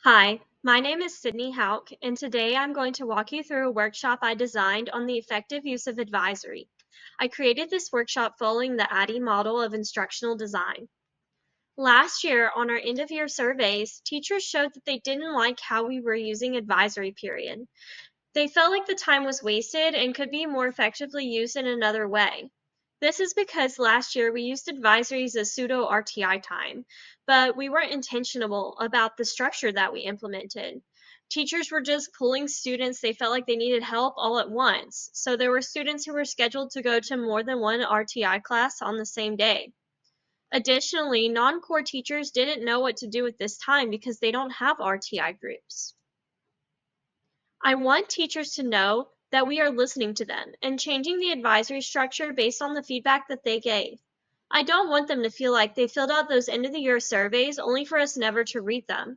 Hi, my name is Sydney Hauk, and today I'm going to walk you through a workshop I designed on the effective use of advisory. I created this workshop following the ADDIE model of instructional design. Last year, on our end-of-year surveys, teachers showed that they didn't like how we were using advisory period. They felt like the time was wasted and could be more effectively used in another way. This is because last year we used advisories as pseudo RTI time, but we weren't intentional about the structure that we implemented. Teachers were just pulling students they felt like they needed help all at once. So there were students who were scheduled to go to more than one RTI class on the same day. Additionally, non-core teachers didn't know what to do with this time because they don't have RTI groups. I want teachers to know that we are listening to them and changing the advisory structure based on the feedback that they gave. I don't want them to feel like they filled out those end of the year surveys only for us never to read them.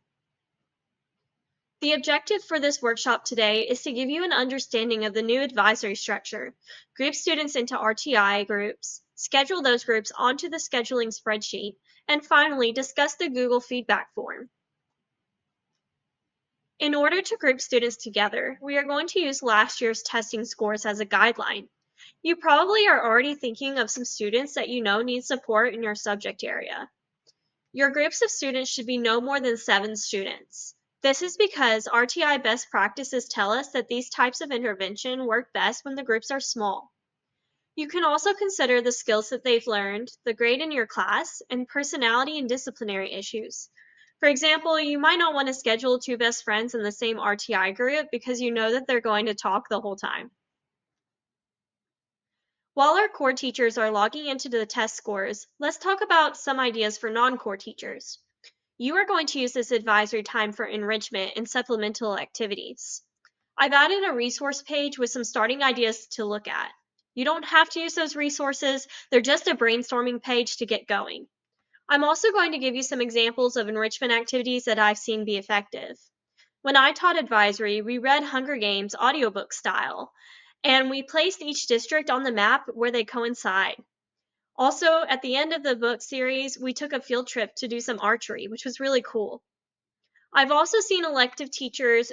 The objective for this workshop today is to give you an understanding of the new advisory structure, group students into RTI groups, schedule those groups onto the scheduling spreadsheet, and finally discuss the Google feedback form. In order to group students together, we are going to use last year's testing scores as a guideline. You probably are already thinking of some students that you know need support in your subject area. Your groups of students should be no more than 7 students. This is because RTI best practices tell us that these types of intervention work best when the groups are small. You can also consider the skills that they've learned, the grade in your class, and personality and disciplinary issues. For example, you might not want to schedule 2 best friends in the same RTI group because you know that they're going to talk the whole time. While our core teachers are logging into the test scores, let's talk about some ideas for non-core teachers. You are going to use this advisory time for enrichment and supplemental activities. I've added a resource page with some starting ideas to look at. You don't have to use those resources, they're just a brainstorming page to get going. I'm also going to give you some examples of enrichment activities that I've seen be effective. When I taught advisory, we read Hunger Games audiobook style, and we placed each district on the map where they coincide. Also, at the end of the book series, we took a field trip to do some archery, which was really cool. I've also seen elective teachers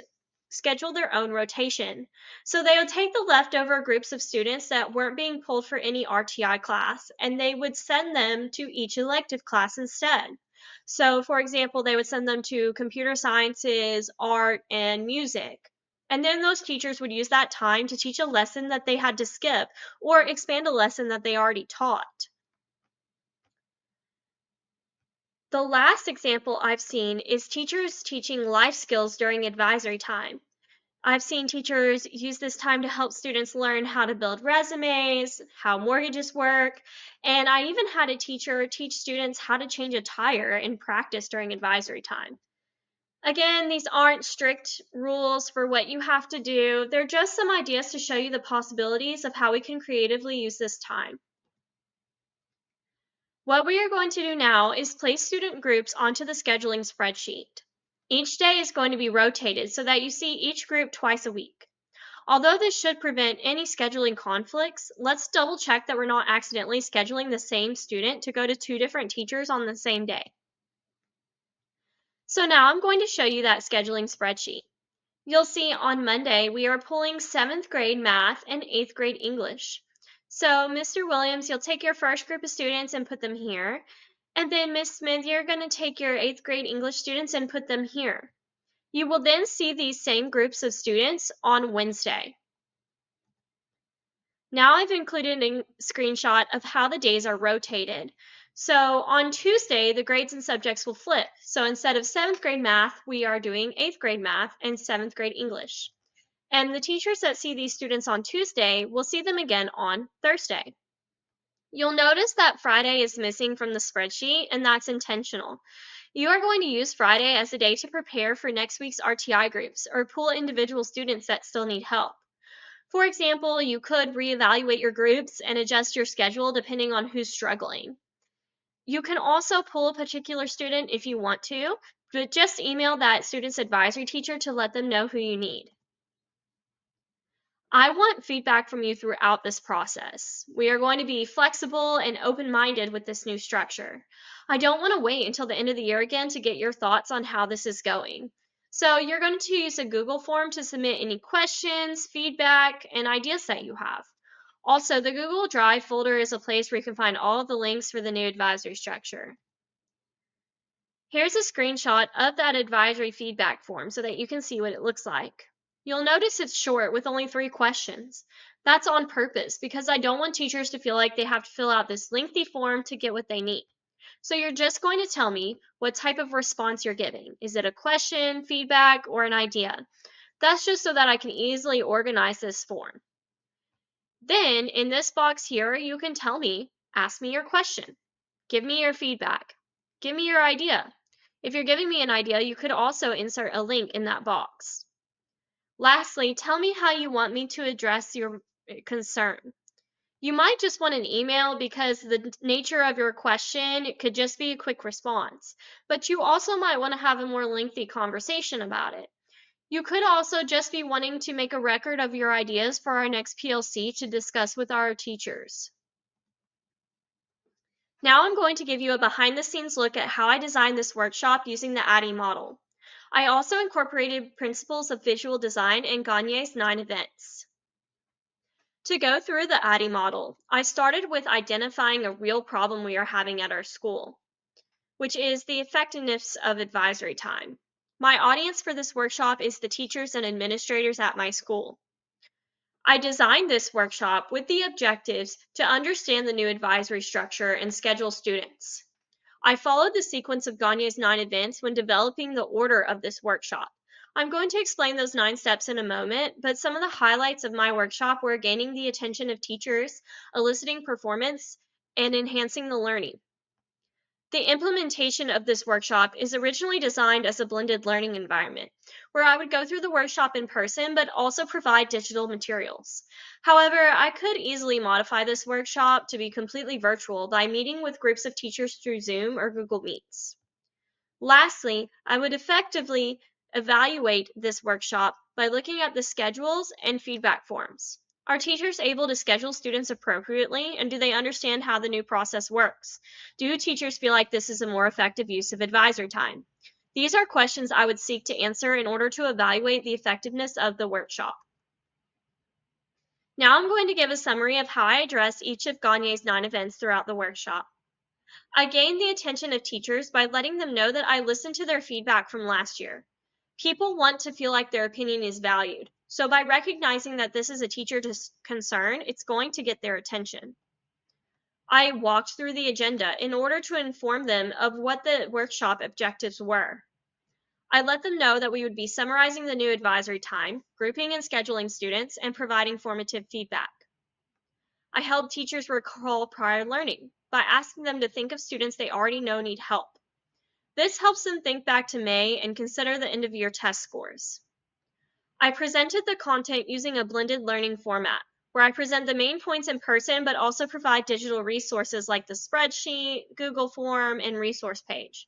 schedule their own rotation. So they would take the leftover groups of students that weren't being pulled for any RTI class, and they would send them to each elective class instead. So, for example, they would send them to computer sciences, art, and music. And then those teachers would use that time to teach a lesson that they had to skip or expand a lesson that they already taught. The last example I've seen is teachers teaching life skills during advisory time. I've seen teachers use this time to help students learn how to build resumes, how mortgages work, and I even had a teacher teach students how to change a tire in practice during advisory time. Again, these aren't strict rules for what you have to do. They're just some ideas to show you the possibilities of how we can creatively use this time. What we are going to do now is place student groups onto the scheduling spreadsheet. Each day is going to be rotated so that you see each group twice a week. Although this should prevent any scheduling conflicts, let's double check that we're not accidentally scheduling the same student to go to 2 different teachers on the same day. So now I'm going to show you that scheduling spreadsheet. You'll see on Monday we are pulling 7th grade math and 8th grade English. So Mr. Williams, you'll take your first group of students and put them here. And then Miss Smith, you're going to take your 8th grade English students and put them here. You will then see these same groups of students on Wednesday. Now I've included a screenshot of how the days are rotated. So on Tuesday, the grades and subjects will flip. So instead of 7th grade math, we are doing 8th grade math and 7th grade English. And the teachers that see these students on Tuesday will see them again on Thursday. You'll notice that Friday is missing from the spreadsheet, and that's intentional. You are going to use Friday as a day to prepare for next week's RTI groups or pull individual students that still need help. For example, you could reevaluate your groups and adjust your schedule depending on who's struggling. You can also pull a particular student if you want to, but just email that student's advisory teacher to let them know who you need. I want feedback from you throughout this process. We are going to be flexible and open-minded with this new structure. I don't want to wait until the end of the year again to get your thoughts on how this is going. So you're going to use a Google form to submit any questions, feedback, and ideas that you have. Also, the Google Drive folder is a place where you can find all of the links for the new advisory structure. Here's a screenshot of that advisory feedback form so that you can see what it looks like. You'll notice it's short with only 3 questions. That's on purpose because I don't want teachers to feel like they have to fill out this lengthy form to get what they need. So you're just going to tell me what type of response you're giving. Is it a question, feedback, or an idea? That's just so that I can easily organize this form. Then in this box here, you can tell me, ask me your question, give me your feedback, give me your idea. If you're giving me an idea, you could also insert a link in that box. Lastly, tell me how you want me to address your concern. You might just want an email because the nature of your question could just be a quick response, but you also might want to have a more lengthy conversation about it. You could also just be wanting to make a record of your ideas for our next PLC to discuss with our teachers. Now I'm going to give you a behind-the-scenes look at how I designed this workshop using the ADDIE model. I also incorporated principles of visual design in Gagne's 9 events. To go through the ADDIE model, I started with identifying a real problem we are having at our school, which is the effectiveness of advisory time. My audience for this workshop is the teachers and administrators at my school. I designed this workshop with the objectives to understand the new advisory structure and schedule students. I followed the sequence of Gagne's 9 events when developing the order of this workshop. I'm going to explain those 9 steps in a moment, but some of the highlights of my workshop were gaining the attention of teachers, eliciting performance, and enhancing the learning. The implementation of this workshop is originally designed as a blended learning environment, where I would go through the workshop in person but also provide digital materials. However, I could easily modify this workshop to be completely virtual by meeting with groups of teachers through Zoom or Google Meets. Lastly, I would effectively evaluate this workshop by looking at the schedules and feedback forms. Are teachers able to schedule students appropriately, and do they understand how the new process works? Do teachers feel like this is a more effective use of advisory time? These are questions I would seek to answer in order to evaluate the effectiveness of the workshop. Now I'm going to give a summary of how I address each of Gagne's 9 events throughout the workshop. I gained the attention of teachers by letting them know that I listened to their feedback from last year. People want to feel like their opinion is valued, so by recognizing that this is a teacher concern, it's going to get their attention. I walked through the agenda in order to inform them of what the workshop objectives were. I let them know that we would be summarizing the new advisory time, grouping and scheduling students, and providing formative feedback. I helped teachers recall prior learning by asking them to think of students they already know need help. This helps them think back to May and consider the end-of-year test scores. I presented the content using a blended learning format, where I present the main points in person but also provide digital resources like the spreadsheet, Google form, and resource page.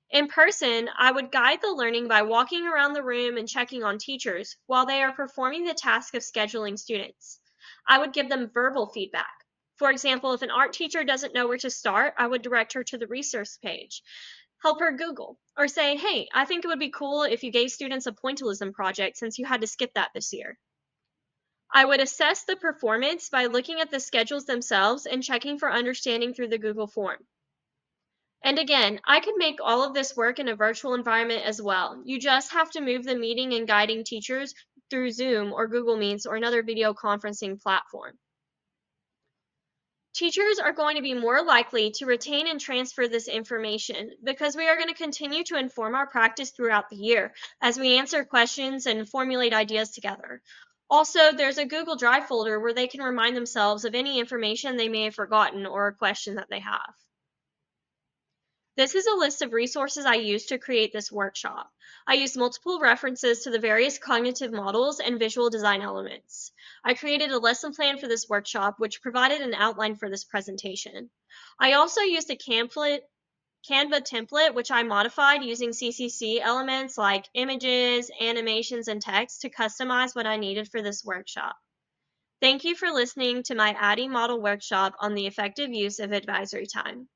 In person, I would guide the learning by walking around the room and checking on teachers while they are performing the task of scheduling students. I would give them verbal feedback. For example, if an art teacher doesn't know where to start, I would direct her to the resource page, help her Google, or say, hey, I think it would be cool if you gave students a pointillism project since you had to skip that this year. I would assess the performance by looking at the schedules themselves and checking for understanding through the Google form. And again, I could make all of this work in a virtual environment as well. You just have to move the meeting and guiding teachers through Zoom or Google Meets or another video conferencing platform. Teachers are going to be more likely to retain and transfer this information because we are going to continue to inform our practice throughout the year as we answer questions and formulate ideas together. Also, there's a Google Drive folder where they can remind themselves of any information they may have forgotten or a question that they have. This is a list of resources I used to create this workshop. I used multiple references to the various cognitive models and visual design elements. I created a lesson plan for this workshop, which provided an outline for this presentation. I also used a Canva template, which I modified using CCC elements like images, animations, and text to customize what I needed for this workshop. Thank you for listening to my ADDIE model workshop on the effective use of advisory time.